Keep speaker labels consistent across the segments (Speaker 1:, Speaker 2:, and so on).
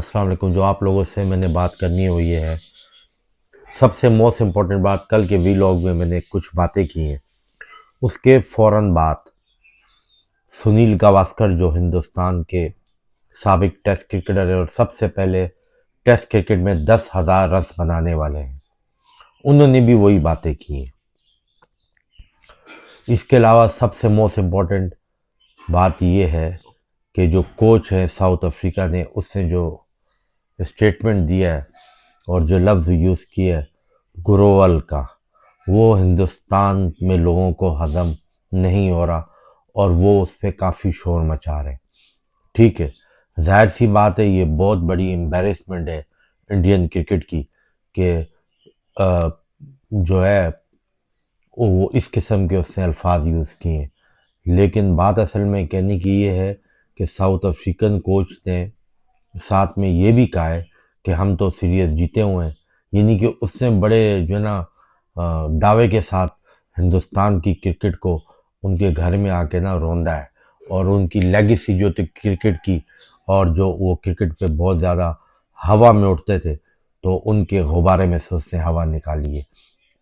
Speaker 1: अस्सलाम वालेकुम। जो आप लोगों से मैंने बात करनी है वो ये है, सबसे मोस्ट इम्पोर्टेंट बात, कल के वीलॉग में मैंने कुछ बातें की हैं। उसके फ़ौरन बाद सुनील गावस्कर जो हिंदुस्तान के साबिक टेस्ट क्रिकेटर है और सबसे पहले टेस्ट क्रिकेट में 10,000 रन बनाने वाले हैं, उन्होंने भी वही बातें की हैं। इसके अलावा सबसे मोस्ट इम्पोर्टेंट बात ये है कि जो कोच है साउथ अफ्रीका ने, उसने जो स्टेटमेंट दिया है और जो लफ्ज़ यूज़ किया है ग्रोवल का, वो हिंदुस्तान में लोगों को हज़म नहीं हो रहा और वो उस पर काफ़ी शोर मचा रहे हैं। ठीक है, जाहिर सी बात है, ये बहुत बड़ी एम्बेरसमेंट है इंडियन क्रिकेट की कि जो है वो इस किस्म के उसने अल्फाज यूज़ किए हैं। लेकिन बात असल में कहने की ये है कि साउथ अफ्रीकन कोच ने साथ में ये भी कहा है कि हम तो सीरीज जीते हुए हैं, यानी कि उसने बड़े जो है ना दावे के साथ हिंदुस्तान की क्रिकेट को उनके घर में आके ना रौंदा है और उनकी लेगेसी जो थी क्रिकेट की, और जो वो क्रिकेट पे बहुत ज़्यादा हवा में उठते थे, तो उनके गुब्बारे में से उसने हवा निकाली है।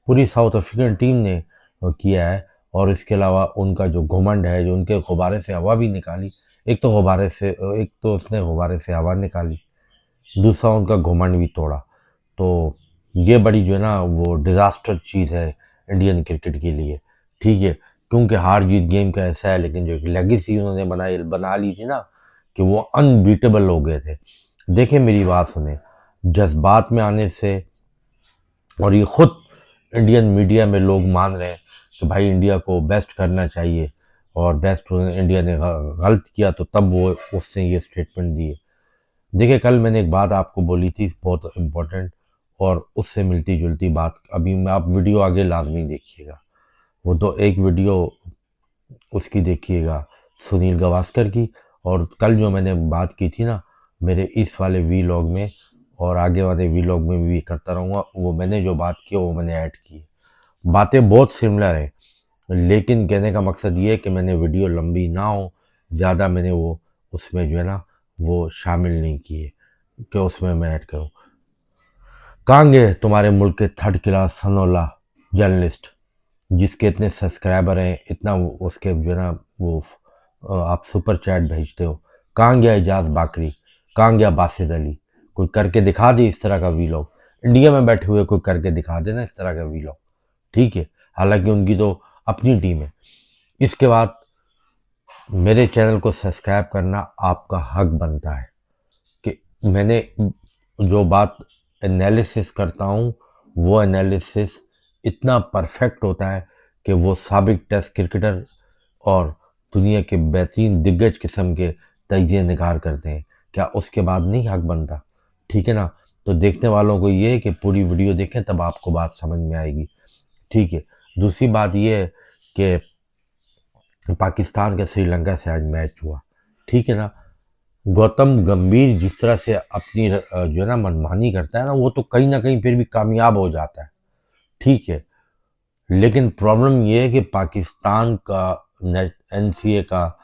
Speaker 1: पूरी साउथ अफ्रीकन टीम ने किया है। और इसके अलावा उनका जो घुमंड है, जो उनके गुब्बारे से हवा भी निकाली, एक तो उसने गुब्बारे से हवा निकाली, दूसरा उनका घुमंड भी तोड़ा। तो ये बड़ी जो है ना वो डिज़ास्टर चीज़ है इंडियन क्रिकेट के लिए। ठीक है, क्योंकि हार जीत गेम का ऐसा है, लेकिन जो एक लेगेसी उन्होंने बना ली थी ना, कि वो अनबीटेबल हो गए थे। देखिए मेरी बात सुने, जज्बात में आने से, और ये खुद इंडियन मीडिया में लोग मान रहे हैं कि भाई इंडिया को बेस्ट करना चाहिए और बेस्ट इंडिया ने गलत किया, तो तब वो उसने ये स्टेटमेंट दी है। देखिए कल मैंने एक बात आपको बोली थी बहुत इम्पोर्टेंट, और उससे मिलती जुलती बात अभी मैं, आप वीडियो आगे लाजमी देखिएगा। वो तो एक वीडियो उसकी देखिएगा सुनील गावस्कर की, और कल जो मैंने बात की थी ना मेरे इस वाले वीलॉग में और आगे वाले वीलॉग में भी करता रहूँगा, वो मैंने जो बात की वो मैंने ऐड की है। बातें बहुत सिमिलर है, लेकिन कहने का मकसद ये है कि मैंने वीडियो लंबी ना हो ज़्यादा, मैंने वो उसमें जो है ना वो शामिल नहीं किए कि उसमें मैं ऐड करूँ। कहाँ गए तुम्हारे मुल्क के थर्ड क्लास सनोला जर्नलिस्ट, जिसके इतने सब्सक्राइबर हैं, इतना उसके जो है ना वो आप सुपर चैट भेजते हो। कहाँ गया एजाज बाकरी, कहाँ गया बासित अली? कोई करके दिखा दे इस तरह का वीलॉग, इंडिया में बैठे हुए कोई करके दिखा देना इस तरह का वीलॉग। ठीक है, हालांकि उनकी तो अपनी टीम है। इसके बाद मेरे चैनल को सब्सक्राइब करना आपका हक बनता है कि मैंने जो बात एनालिसिस करता हूँ, वो एनालिसिस इतना परफेक्ट होता है कि वो साबिक टेस्ट क्रिकेटर और दुनिया के बेहतरीन दिग्गज किस्म के तजिए निगार करते हैं। क्या उसके बाद नहीं हक बनता? ठीक है ना? तो देखने वालों को ये है कि पूरी वीडियो देखें, तब आपको बात समझ में आएगी। ठीक है, दूसरी बात ये है कि पाकिस्तान का श्रीलंका से आज मैच हुआ। ठीक है ना? गौतम गंभीर जिस तरह से अपनी जो है ना मनमानी करता है ना, वो तो कहीं ना कहीं फिर भी कामयाब हो जाता है। ठीक है, लेकिन प्रॉब्लम ये है कि पाकिस्तान का एनसीए का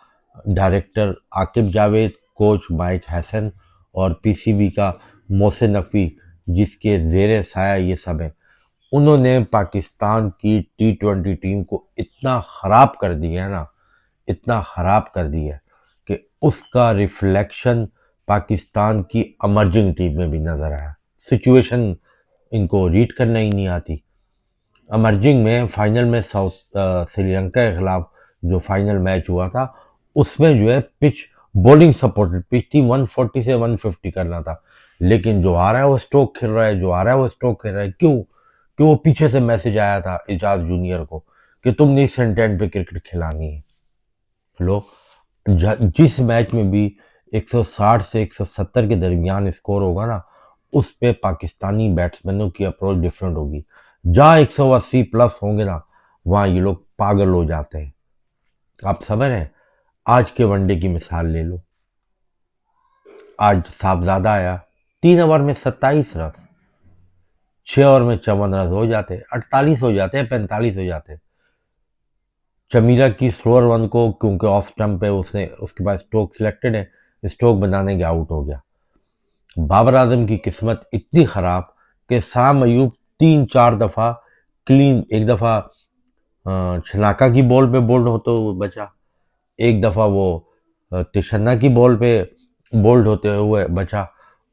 Speaker 1: director Aqib Javed, coach mic Hesson और पीसीबी का मोहसिन नकवी, जिसके जेर साया ये सब है, उन्होंने पाकिस्तान की T20 टीम को इतना ख़राब कर दिया है ना, इतना ख़राब कर दिया है कि उसका रिफ्लेक्शन पाकिस्तान की अमर्जिंग टीम में भी नज़र आया। सिचुएशन इनको रीड करना ही नहीं आती। अमर्जिंग में फाइनल में श्रीलंका के खिलाफ जो फाइनल मैच हुआ था, उसमें जो है पिच बॉलिंग सपोर्टेड पिच थी, 140 से 150 करना था, लेकिन जो आ रहा है वो स्ट्रोक खेल रहा है, जो आ रहा है वो स्ट्रोक खेल रहा है। क्यों? कि वो पीछे से मैसेज आया था एजाज जूनियर को कि तुमने इस इंटेंट पे क्रिकेट खिलानी है। लो, जिस मैच में भी 160 से 170 के दरमियान स्कोर होगा ना, उस पे पाकिस्तानी बैट्समैनों की अप्रोच डिफरेंट होगी। जहाँ 180 प्लस होंगे ना, वहाँ ये लोग पागल हो जाते हैं। आप समझ रहे हैं? आज के वनडे की मिसाल ले लो। आज साहबजादा आया, 3 ओवर में 27 रन, 6 ओवर में 54 रन हो जाते, 48 हो जाते हैं, 45 हो जाते। चमीरा की स्लोअर वन को, क्योंकि ऑफ स्टंप पे उसने, उसके पास स्ट्रोक सिलेक्टेड है, स्ट्रोक बनाने के आउट हो गया। बाबर आजम की किस्मत इतनी ख़राब कि शाम अयूब 3-4 दफ़ा क्लीन, एक दफ़ा शनाका की बॉल पे बोल्ड होते हुए बचा, एक दफ़ा वो तिशन्ना की बॉल पे बोल्ड होते हुए बचा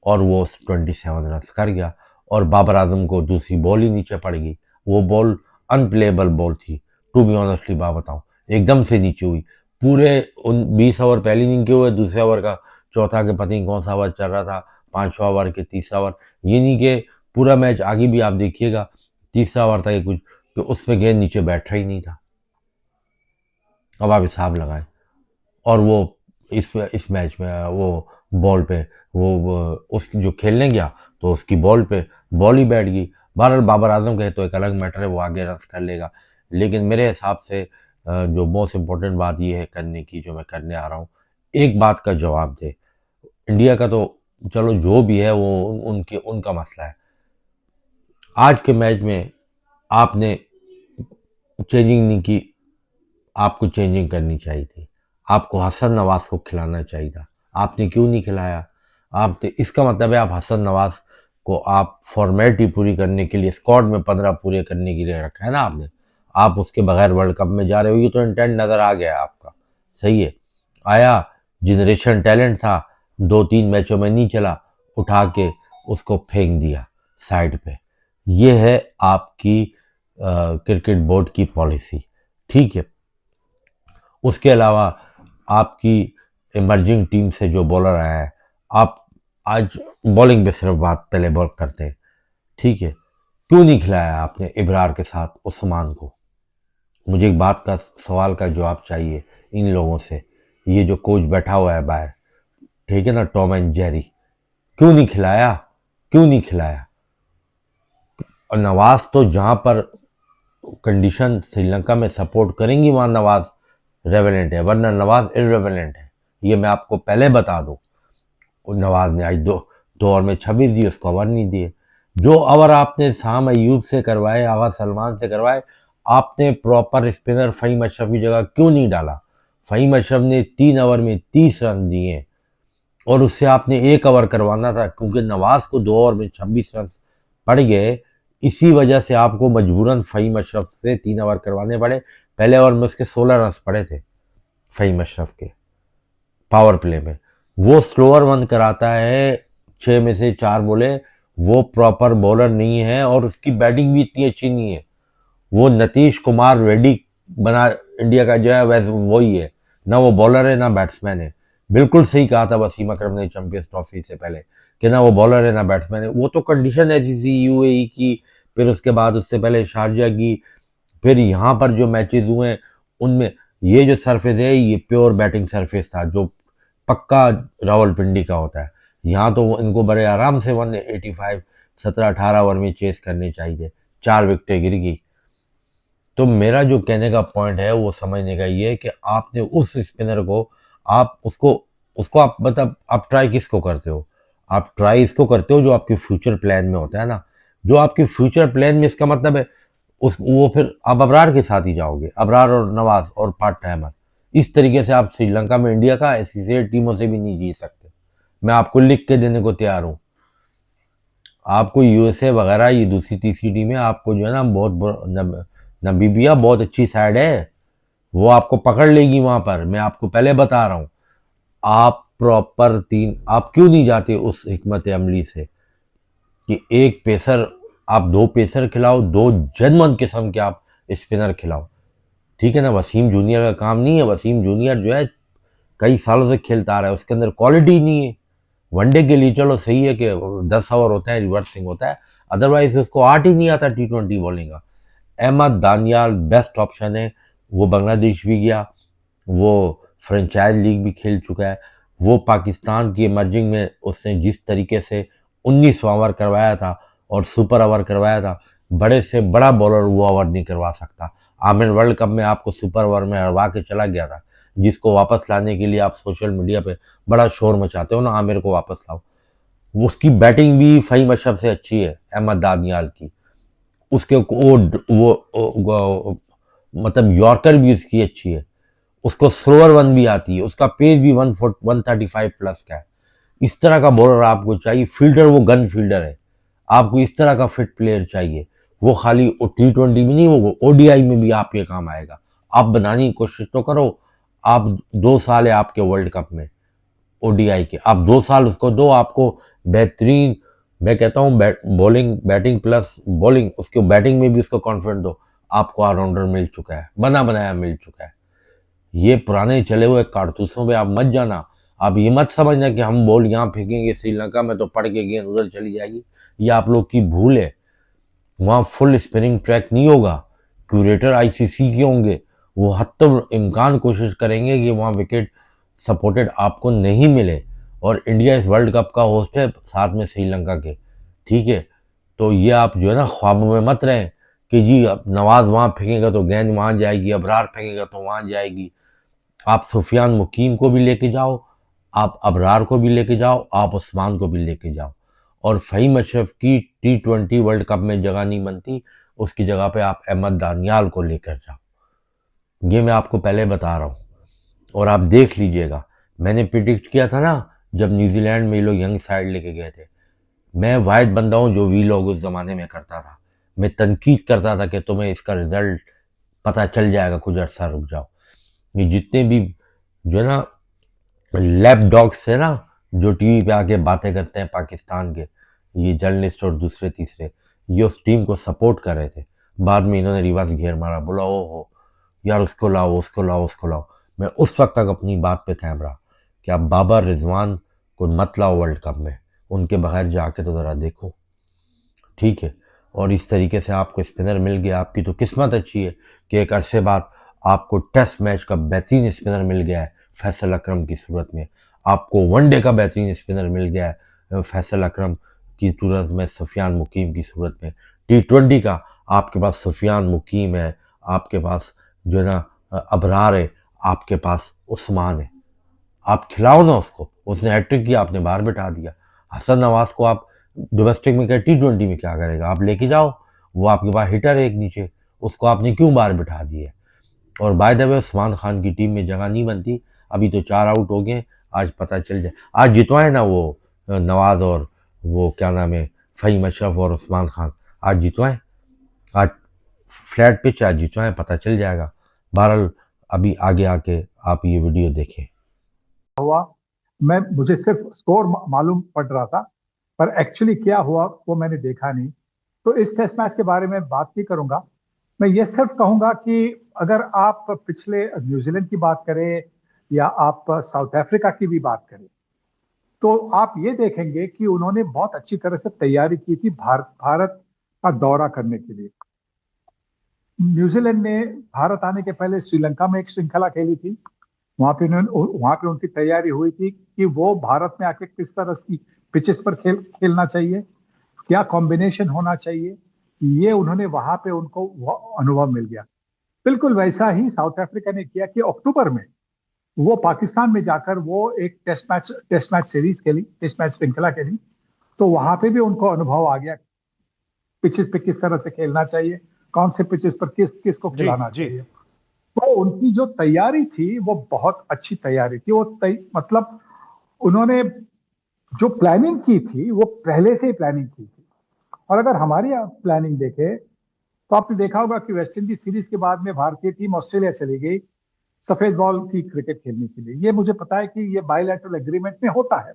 Speaker 1: और वो 27 रन कर गया और बाबर आजम को दूसरी बॉल ही नीचे पड़ गई। वो बॉल अनप्लेएबल बॉल थी, टू बी ऑनेस्टली बात बताऊं, एकदम से नीचे हुई। पूरे उन 20 ओवर पहली इनिंग के हुए, दूसरे ओवर का चौथा के पता नहीं कौन सा ओवर चल रहा था, पांचवा ओवर के तीसरा ओवर, ये नहीं कि पूरा मैच आगे भी आप देखिएगा तीसरा ओवर था कुछ, कि उस पर गेंद नीचे बैठ रहा ही नहीं था। अब आप हिसाब लगाएं। और वो इस मैच में वो बॉल पे वो उसकी जो खेलने गया तो उसकी बॉल पे बॉल ही बैठ गई। बहरहाल बाबर आजम का तो एक अलग मैटर है, वो आगे रन कर लेगा, लेकिन मेरे हिसाब से जो मोस्ट इम्पोर्टेंट बात ये है करने की, जो मैं करने आ रहा हूँ, एक बात का जवाब दे। इंडिया का तो चलो जो भी है वो उनके उनका मसला है। आज के मैच में आपने चेंजिंग नहीं की, आपको चेंजिंग करनी चाहिए थी। आपको हसन नवाज को खिलाना चाहिए था, आपने क्यों नहीं खिलाया? आप तो इसका मतलब है आप हसन नवाज को आप फॉर्मेलिटी पूरी करने के लिए, स्क्वाड में 15 पूरे करने के लिए रखा है ना आपने। आप उसके बगैर वर्ल्ड कप में जा रहे हो, ये तो इंटेंट नज़र आ गया आपका। सही है, आया जनरेशन टैलेंट था, 2-3 मैचों में नहीं चला, उठा के उसको फेंक दिया साइड पे। ये है आपकी क्रिकेट बोर्ड की पॉलिसी, ठीक है। उसके अलावा आपकी इमर्जिंग टीम से जो बॉलर आया है, आप आज बॉलिंग पे सिर्फ बात पहले बॉल करते हैं, ठीक है। क्यों नहीं खिलाया आपने इब्रार के साथ उस्मान को? मुझे एक बात का सवाल का जवाब चाहिए इन लोगों से। ये जो कोच बैठा हुआ है बाहर, ठीक है ना, टॉम एंड जेरी, क्यों नहीं खिलाया? क्यों नहीं खिलाया? और नवाज तो जहां पर कंडीशन श्रीलंका में सपोर्ट करेंगी वहां नवाज रेवेलेंट है, वरना नवाज इरेवेलेंट है, ये मैं आपको पहले बता दूं। नवाज ने आज दो ओवर में 26 दिए, उसको ओवर नहीं दिए। जो ओवर आपने शाम अयूब से करवाए, आगा सलमान से करवाए, आपने प्रॉपर स्पिनर फ़हीम अशरफ की जगह क्यों नहीं डाला? फ़हीम अशरफ ने 3 ओवर में 30 रन दिए और उससे आपने एक ओवर करवाना था, क्योंकि नवाज को 2 ओवर में 26 रन पड़ गए। इसी वजह से आपको मजबूरन फ़हीम अशरफ से 3 ओवर करवाने पड़े। पहले ओवर में उसके 16 रन पड़े थे फ़हीम अशरफ के पावर प्ले में। वो स्लोअर वन कराता है, 6 में से 4 बोले, वो प्रॉपर बॉलर नहीं है और उसकी बैटिंग भी इतनी अच्छी नहीं है। वो नीतीश कुमार रेड्डी बना इंडिया का जो है वैसे वही है, ना वो बॉलर है ना बैट्समैन है। बिल्कुल सही कहा था वसीम अकरम ने चैंपियंस ट्रॉफी से पहले कि ना वो बॉलर है ना बैट्समैन है। वो तो कंडीशन ऐसी थी यूएई की, फिर उसके बाद उससे पहले शारजा की, फिर यहाँ पर जो मैचेस हुए हैं उनमें ये जो सरफेस है ये प्योर बैटिंग सरफेस था, जो पक्का रावलपिंडी का होता है। यहाँ तो इनको बड़े आराम से 185 17-18 ओवर में चेस करने चाहिए, 4 विकेटें गिर गई। तो मेरा जो कहने का पॉइंट है वो समझने का ये है कि आपने उस स्पिनर को, आप उसको उसको आप मतलब आप ट्राई किसको करते हो? आप ट्राई इसको करते हो जो आपके फ्यूचर प्लान में होता है ना, जो आपके फ्यूचर प्लान में, इसका मतलब है उस वो फिर आप अबरार के साथ ही जाओगे, अबरार और नवाज और पार्ट टाइमर। इस तरीके से आप श्रीलंका में इंडिया का ऐसी टीमों से भी नहीं जीत सकते। मैं आपको लिख के देने को तैयार हूँ। आपको यूएसए वगैरह ये दूसरी तीसरी टीमें आपको जो है ना नबीबिया बहुत अच्छी साइड है, वो आपको पकड़ लेगी वहां पर, मैं आपको पहले बता रहा हूँ। आप प्रॉपर आप क्यों नहीं जाते उस हिकमत अमली से कि एक पेसर, आप 2 पेसर खिलाओ, 2 जनमन किस्म के आप स्पिनर खिलाओ, ठीक है ना। वसीम जूनियर का काम नहीं है, वसीम जूनियर जो है कई सालों से खेलता आ रहा है, उसके अंदर क्वालिटी नहीं है। वनडे के लिए चलो सही है कि 10 ओवर होता है, रिवर्सिंग होता है, अदरवाइज उसको आर्ट ही नहीं आता T20 बॉलिंग का। अहमद दानियाल बेस्ट ऑप्शन है, वो बांग्लादेश भी गया, वो फ्रेंचाइज लीग भी खेल चुका है, वो पाकिस्तान की इमर्जिंग में उसने जिस तरीके से 19वां ओवर करवाया था और सुपर ओवर करवाया था, बड़े से बड़ा बॉलर वो ओवर नहीं करवा सकता। आमिर वर्ल्ड कप में आपको सुपर ओवर में हरवा के चला गया था, जिसको वापस लाने के लिए आप सोशल मीडिया पे बड़ा शोर मचाते हो ना, आमिर को वापस लाओ। उसकी बैटिंग भी फ़हीम अशरफ से अच्छी है, अहमद दानियाल की। उसके वो मतलब यॉर्कर भी उसकी अच्छी है, उसको स्लोअर वन भी आती है, उसका पेस भी 135 प्लस का है। इस तरह का बॉलर आपको चाहिए, फील्डर वो गन फील्डर है, आपको इस तरह का फिट प्लेयर चाहिए। वो खाली T20 में नहीं, वो ODI में भी आपके काम आएगा। आप बनाने की कोशिश तो करो। आप 2 साल है आपके वर्ल्ड कप में ODI के, आप 2 साल उसको दो, आपको बेहतरीन, मैं कहता हूँ बॉलिंग, बैटिंग प्लस बॉलिंग, उसके बैटिंग में भी उसको कॉन्फिडेंट दो। आपको ऑलराउंडर मिल चुका है, बना बनाया मिल चुका है। ये पुराने चले हुए कारतूसों पे आप मत जाना। आप ये मत समझना कि हम बॉल यहाँ फेंकेंगे श्रीलंका में तो पड़ के गेंद उधर चली जाएगी। ये आप लोग की भूल है। वहाँ फुल स्पिनिंग ट्रैक नहीं होगा। क्यूरेटर ICC के होंगे, वो हत्तम इम्कान कोशिश करेंगे कि वहाँ विकेट सपोर्टेड आपको नहीं मिले। और इंडिया इस वर्ल्ड कप का होस्ट है साथ में श्रीलंका के, ठीक है। तो ये आप जो है ना ख्वाबों में मत रहें कि जी अब नवाज वहाँ फेंकेगा तो गेंद वहाँ जाएगी, अबरार फेंकेगा तो वहाँ जाएगी। आप सुफियान मुकीम को भी लेके जाओ, आप अबरार को भी लेके जाओ, आप उस्मान को भी लेके जाओ। और फ़हीम अशरफ की T20 वर्ल्ड कप में जगह नहीं बनती, उसकी जगह पे आप अहमद दानियाल को लेकर जाओ। ये मैं आपको पहले बता रहा हूँ और आप देख लीजिएगा। मैंने प्रिडिक्ट किया था ना जब न्यूजीलैंड में ये लोग यंग साइड लेके गए थे। मैं वाहिद बंदा हूँ जो वीलॉग उस ज़माने में करता था। मैं तनकीद करता था कि तुम्हें इसका रिजल्ट पता चल जाएगा, कुछ अर्सा रुक जाओ। ये जितने भी जो है ना लैप डॉग्स थे ना, जो टीवी पे आके बातें करते हैं पाकिस्तान के, ये जर्नलिस्ट और दूसरे तीसरे, ये उस टीम को सपोर्ट कर रहे थे। बाद में इन्होंने रिवर्स घेर मारा, बोला ओ हो यार उसको लाओ उसको लाओ उसको लाओ। मैं उस वक्त तक अपनी बात पे कायम रहा कि आप बाबर रिजवान को मत लाओ वर्ल्ड कप में, उनके बगैर जाके तो ज़रा देखो, ठीक है। और इस तरीके से आपको स्पिनर मिल गया। आपकी तो किस्मत अच्छी है कि एक अरसे बाद आपको टेस्ट मैच का बेहतरीन स्पिनर मिल गया है फैसल अकरम की सूरत में। आपको वनडे का बेहतरीन स्पिनर मिल गया है फैसल अकरम की सूरत में, सफियान मुकीम की सूरत में। T20 का आपके पास सफियान मुकीम है, आपके पास जो है ना अबरार है, आपके पास उस्मान है। आप खिलाओ ना उसको, उसने हैट्रिक किया, आपने बाहर बिठा दिया। हसन नवाज को आप डोमेस्टिक में क्या T20 में क्या करेगा, आप लेके जाओ। वो आपके पास हिटर है एक नीचे, उसको आपने क्यों बाहर बिठा दिया। और by the way Usman Khan की टीम में जगह नहीं बनती। अभी तो 4 आउट हो गए, आज पता चल जाए। आज जितवाए ना वो नवाज और वो क्या नाम है फ़हीम अशरफ और उस्मान खान, आज जितवाएं। आज फ्लैट पिच, आज जितवाएं, पता चल जाएगा। बहरहाल अभी आगे आके आप ये वीडियो देखें।
Speaker 2: हुआ, मैं मुझे सिर्फ स्कोर मालूम पड़ रहा था, पर एक्चुअली क्या हुआ वो मैंने देखा नहीं। तो इस टेस्ट मैच के बारे में बात नहीं करूंगा। मैं ये सिर्फ कहूंगा कि अगर आप पिछले न्यूजीलैंड की बात करें या आप साउथ अफ्रीका की भी बात करें, तो आप ये देखेंगे कि उन्होंने बहुत अच्छी तरह से तैयारी की थी भारत का दौरा करने के लिए। न्यूजीलैंड ने भारत आने के पहले श्रीलंका में एक श्रृंखला खेली थी। वहां पे उनकी तैयारी हुई थी कि वो भारत में आके किस तरह की पिचेस पर खेलना चाहिए, क्या कॉम्बिनेशन होना चाहिए। ये उन्होंने वहां पे उनको वो अनुभव मिल गया। बिल्कुल वैसा ही साउथ अफ्रीका ने किया कि अक्टूबर में वो पाकिस्तान में जाकर वो एक टेस्ट मैच सीरीज खेली, टेस्ट मैच श्रृंखला खेली। तो वहां पे भी उनको अनुभव आ गया पिचेस पे किस तरह से खेलना चाहिए, कौन से पिचेस पर किसको खिलाना चाहिए। तो उनकी जो तैयारी थी वो बहुत अच्छी तैयारी थी। मतलब उन्होंने जो प्लानिंग की थी वो पहले से ही प्लानिंग की थी। और अगर हमारी प्लानिंग देखें तो आपने देखा होगा कि वेस्ट इंडीज सीरीज के बाद में भारतीय टीम ऑस्ट्रेलिया चली गई सफेद बॉल की क्रिकेट खेलने के लिए। ये मुझे पता है कि ये बायलैटरल एग्रीमेंट में होता है।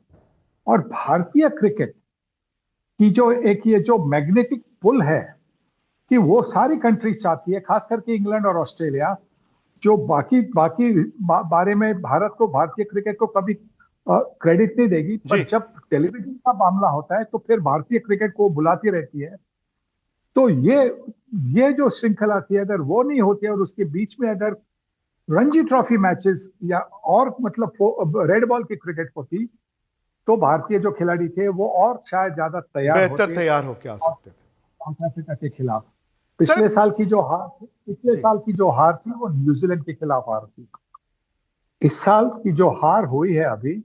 Speaker 2: और भारतीय क्रिकेट की जो एक ये जो मैग्नेटिक पुल है कि वो सारी कंट्री चाहती है, खास करके इंग्लैंड और ऑस्ट्रेलिया, जो बाकी बाकी बारे में भारत को, भारतीय क्रिकेट को कभी क्रेडिट नहीं देगी, पर जब टेलीविजन का मामला होता है तो फिर भारतीय क्रिकेट को बुलाती रहती है। तो ये जो श्रृंखला थी, अगर वो नहीं होती और उसके बीच में अगर रणजी ट्रॉफी मैचेस या और मतलब रेड बॉल की क्रिकेट होती, तो भारतीय जो खिलाड़ी थे वो और शायद ज्यादा
Speaker 3: बेहतर तैयार होकर आ सकते थे
Speaker 2: साउथ अफ्रीका के खिलाफ। पिछले साल की जो हार थी वो न्यूजीलैंड के खिलाफ हार थी। इस साल की जो हार हुई है अभी,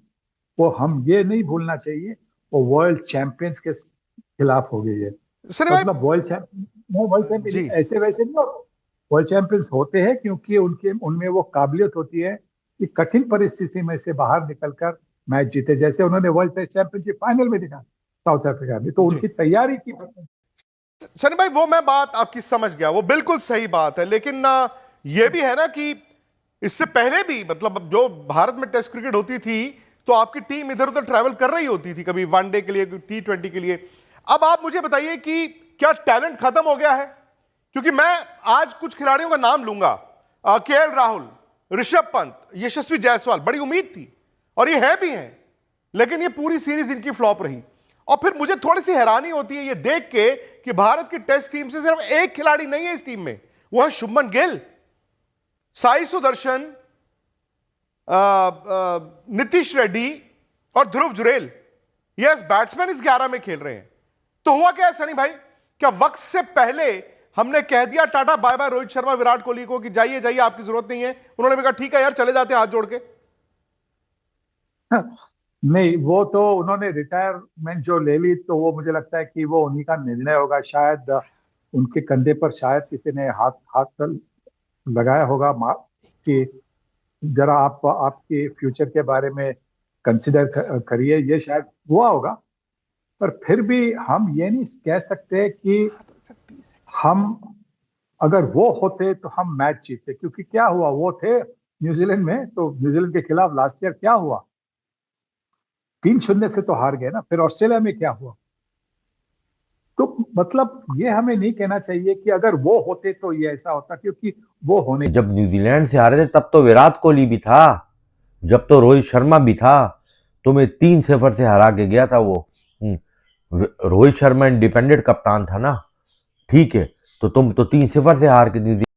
Speaker 2: वो हम ये नहीं भूलना चाहिए, वो वर्ल्ड चैंपियंस के खिलाफ हो गई है। मतलब वर्ल्ड चैंपियन ऐसे वैसे नहीं, और वर्ल्ड चैंपियंस होते हैं क्योंकि उनमें वो काबिलियत होती है कि कठिन परिस्थिति में से बाहर निकलकर मैच जीते, जैसे उन्होंने वर्ल्ड टेस्ट चैंपियनशिप फाइनल में दिखा साउथ अफ्रीका में। तो उनकी तैयारी की
Speaker 3: सनी भाई, वो मैं बात आपकी समझ गया, वो बिल्कुल सही बात है, लेकिन ना ये भी है ना कि इससे पहले भी, मतलब जो भारत में टेस्ट क्रिकेट होती थी तो आपकी टीम इधर उधर ट्रैवल कर रही होती थी, कभी वनडे के लिए, T20 के लिए। अब आप मुझे बताइए कि क्या टैलेंट खत्म हो गया है? क्योंकि मैं आज कुछ खिलाड़ियों का नाम लूंगा, केएल राहुल, ऋषभ पंत, यशस्वी जायसवाल, बड़ी उम्मीद थी और ये है भी हैं, लेकिन ये पूरी सीरीज इनकी फ्लॉप रही। और फिर मुझे थोड़ी सी हैरानी होती है ये देख के कि भारत की टेस्ट टीम से सिर्फ एक खिलाड़ी नहीं है इस टीम में, वो है शुभमन गिल, साई सुदर्शन, नीतीश रेड्डी और ध्रुव जुरेल। यस, बैट्समैन इस 11 में खेल रहे हैं। तो हुआ क्या है सनी भाई, क्या वक्त से पहले हमने कह दिया tata bye bye Rohit Sharma, Virat Kohli को कि जाइए जाइए, आपकी जरूरत नहीं है? उन्होंने भी कहा ठीक है यार, चले जाते हैं हाथ जोड़ के।
Speaker 2: नहीं, वो तो उन्होंने रिटायरमेंट जो ले ली, तो वो मुझे लगता है कि वो उन्हीं का निर्णय होगा। शायद उनके कंधे पर शायद किसी ने हाथ हाथ लगाया होगा कि जरा आप आपके फ्यूचर के बारे में कंसिडर करिए, ये शायद हुआ होगा। पर फिर भी हम ये नहीं कह सकते कि हम, अगर वो होते तो हम मैच जीतते, क्योंकि क्या हुआ, वो थे न्यूजीलैंड में, तो न्यूजीलैंड के खिलाफ लास्ट ईयर क्या हुआ, 3-0 से तो हार गए ना। फिर ऑस्ट्रेलिया में क्या हुआ? तो मतलब ये हमें नहीं कहना चाहिए कि अगर वो होते तो ये ऐसा होता, क्योंकि वो होने,
Speaker 1: जब न्यूजीलैंड से हारे थे तब तो विराट कोहली भी था, जब तो रोहित शर्मा भी था, तुम्हें 3-0 से हरा के गया था वो। रोहित शर्मा इंडिपेंडेंट कप्तान था ना, ठीक है, तो तुम तो 3-0 से हार के न्यूजीलैंड